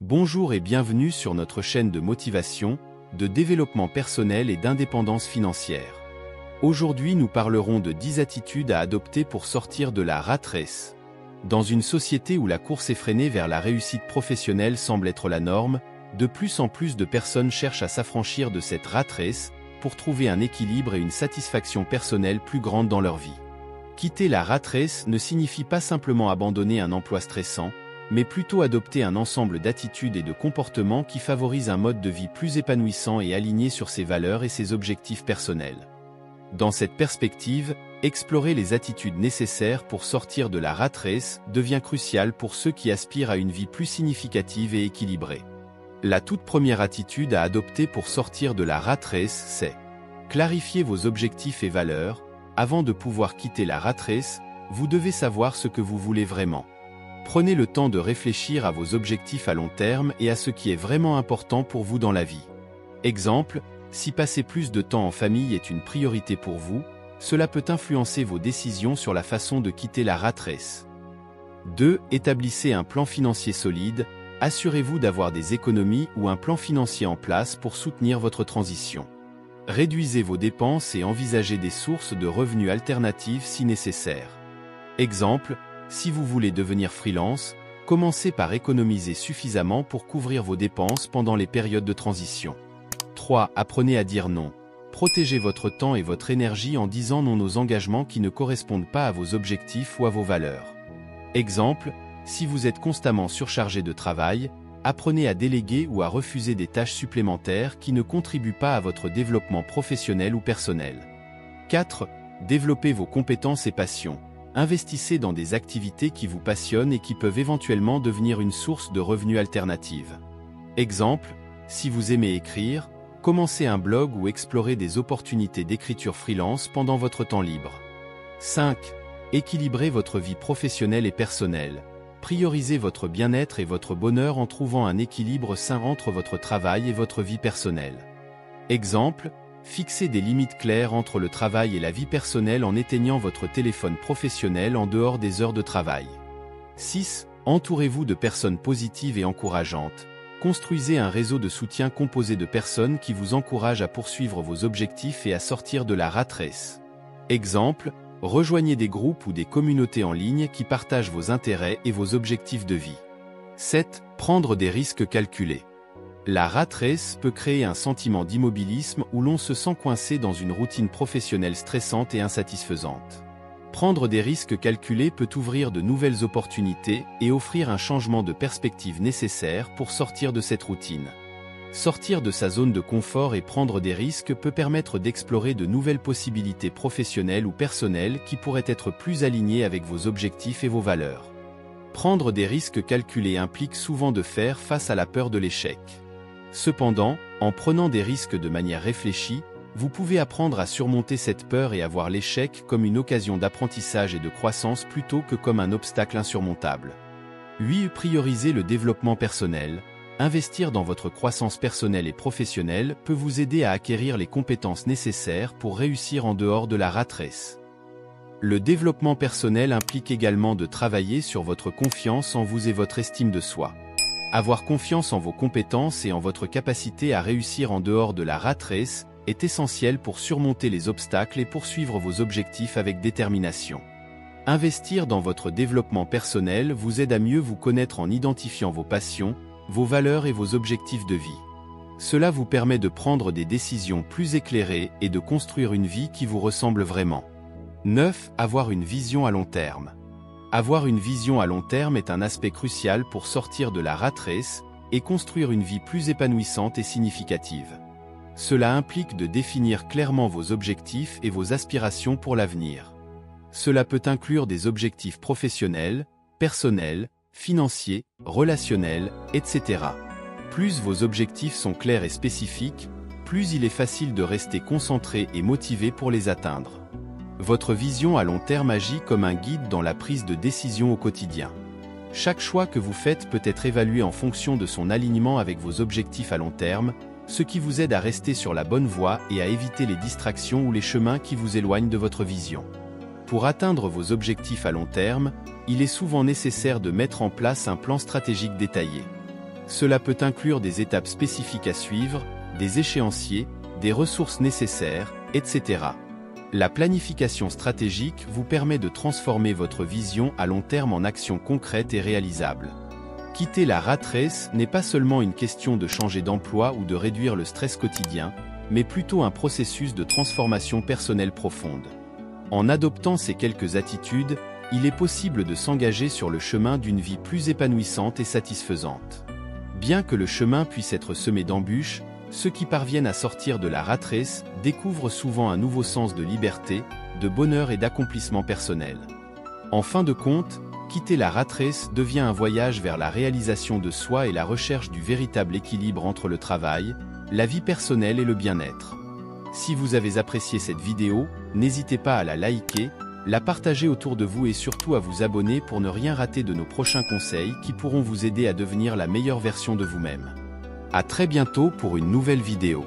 Bonjour et bienvenue sur notre chaîne de motivation, de développement personnel et d'indépendance financière. Aujourd'hui nous parlerons de 10 attitudes à adopter pour sortir de la rat race. Dans une société où la course effrénée vers la réussite professionnelle semble être la norme, de plus en plus de personnes cherchent à s'affranchir de cette rat race pour trouver un équilibre et une satisfaction personnelle plus grande dans leur vie. Quitter la rat race ne signifie pas simplement abandonner un emploi stressant, mais plutôt adopter un ensemble d'attitudes et de comportements qui favorisent un mode de vie plus épanouissant et aligné sur ses valeurs et ses objectifs personnels. Dans cette perspective, explorer les attitudes nécessaires pour sortir de la rat race devient crucial pour ceux qui aspirent à une vie plus significative et équilibrée. La toute première attitude à adopter pour sortir de la rat race, c'est clarifier vos objectifs et valeurs. Avant de pouvoir quitter la rat race, vous devez savoir ce que vous voulez vraiment. Prenez le temps de réfléchir à vos objectifs à long terme et à ce qui est vraiment important pour vous dans la vie. Exemple, si passer plus de temps en famille est une priorité pour vous, cela peut influencer vos décisions sur la façon de quitter la rat race. 2. Établissez un plan financier solide. Assurez-vous d'avoir des économies ou un plan financier en place pour soutenir votre transition. Réduisez vos dépenses et envisagez des sources de revenus alternatives si nécessaire. Exemple, si vous voulez devenir freelance, commencez par économiser suffisamment pour couvrir vos dépenses pendant les périodes de transition. 3. Apprenez à dire non. Protégez votre temps et votre énergie en disant non aux engagements qui ne correspondent pas à vos objectifs ou à vos valeurs. Exemple, si vous êtes constamment surchargé de travail, apprenez à déléguer ou à refuser des tâches supplémentaires qui ne contribuent pas à votre développement professionnel ou personnel. 4. Développez vos compétences et passions. Investissez dans des activités qui vous passionnent et qui peuvent éventuellement devenir une source de revenus alternative. Exemple, si vous aimez écrire, commencez un blog ou explorez des opportunités d'écriture freelance pendant votre temps libre. 5. Équilibrez votre vie professionnelle et personnelle. Priorisez votre bien-être et votre bonheur en trouvant un équilibre sain entre votre travail et votre vie personnelle. Exemple, fixez des limites claires entre le travail et la vie personnelle en éteignant votre téléphone professionnel en dehors des heures de travail. 6. Entourez-vous de personnes positives et encourageantes. Construisez un réseau de soutien composé de personnes qui vous encouragent à poursuivre vos objectifs et à sortir de la rat race. Exemple, rejoignez des groupes ou des communautés en ligne qui partagent vos intérêts et vos objectifs de vie. 7. Prendre des risques calculés. La rat race peut créer un sentiment d'immobilisme où l'on se sent coincé dans une routine professionnelle stressante et insatisfaisante. Prendre des risques calculés peut ouvrir de nouvelles opportunités et offrir un changement de perspective nécessaire pour sortir de cette routine. Sortir de sa zone de confort et prendre des risques peut permettre d'explorer de nouvelles possibilités professionnelles ou personnelles qui pourraient être plus alignées avec vos objectifs et vos valeurs. Prendre des risques calculés implique souvent de faire face à la peur de l'échec. Cependant, en prenant des risques de manière réfléchie, vous pouvez apprendre à surmonter cette peur et à voir l'échec comme une occasion d'apprentissage et de croissance plutôt que comme un obstacle insurmontable. 8. Priorisez le développement personnel. Investir dans votre croissance personnelle et professionnelle peut vous aider à acquérir les compétences nécessaires pour réussir en dehors de la rat race. Le développement personnel implique également de travailler sur votre confiance en vous et votre estime de soi. Avoir confiance en vos compétences et en votre capacité à réussir en dehors de la rat race est essentiel pour surmonter les obstacles et poursuivre vos objectifs avec détermination. Investir dans votre développement personnel vous aide à mieux vous connaître en identifiant vos passions, vos valeurs et vos objectifs de vie. Cela vous permet de prendre des décisions plus éclairées et de construire une vie qui vous ressemble vraiment. 9. Avoir une vision à long terme. Avoir une vision à long terme est un aspect crucial pour sortir de la rat race et construire une vie plus épanouissante et significative. Cela implique de définir clairement vos objectifs et vos aspirations pour l'avenir. Cela peut inclure des objectifs professionnels, personnels, financiers, relationnels, etc. Plus vos objectifs sont clairs et spécifiques, plus il est facile de rester concentré et motivé pour les atteindre. Votre vision à long terme agit comme un guide dans la prise de décision au quotidien. Chaque choix que vous faites peut être évalué en fonction de son alignement avec vos objectifs à long terme, ce qui vous aide à rester sur la bonne voie et à éviter les distractions ou les chemins qui vous éloignent de votre vision. Pour atteindre vos objectifs à long terme, il est souvent nécessaire de mettre en place un plan stratégique détaillé. Cela peut inclure des étapes spécifiques à suivre, des échéanciers, des ressources nécessaires, etc. La planification stratégique vous permet de transformer votre vision à long terme en actions concrètes et réalisables. Quitter la rat race n'est pas seulement une question de changer d'emploi ou de réduire le stress quotidien, mais plutôt un processus de transformation personnelle profonde. En adoptant ces quelques attitudes, il est possible de s'engager sur le chemin d'une vie plus épanouissante et satisfaisante. Bien que le chemin puisse être semé d'embûches, ceux qui parviennent à sortir de la rat race découvrent souvent un nouveau sens de liberté, de bonheur et d'accomplissement personnel. En fin de compte, quitter la rat race devient un voyage vers la réalisation de soi et la recherche du véritable équilibre entre le travail, la vie personnelle et le bien-être. Si vous avez apprécié cette vidéo, n'hésitez pas à la liker, la partager autour de vous et surtout à vous abonner pour ne rien rater de nos prochains conseils qui pourront vous aider à devenir la meilleure version de vous-même. À très bientôt pour une nouvelle vidéo.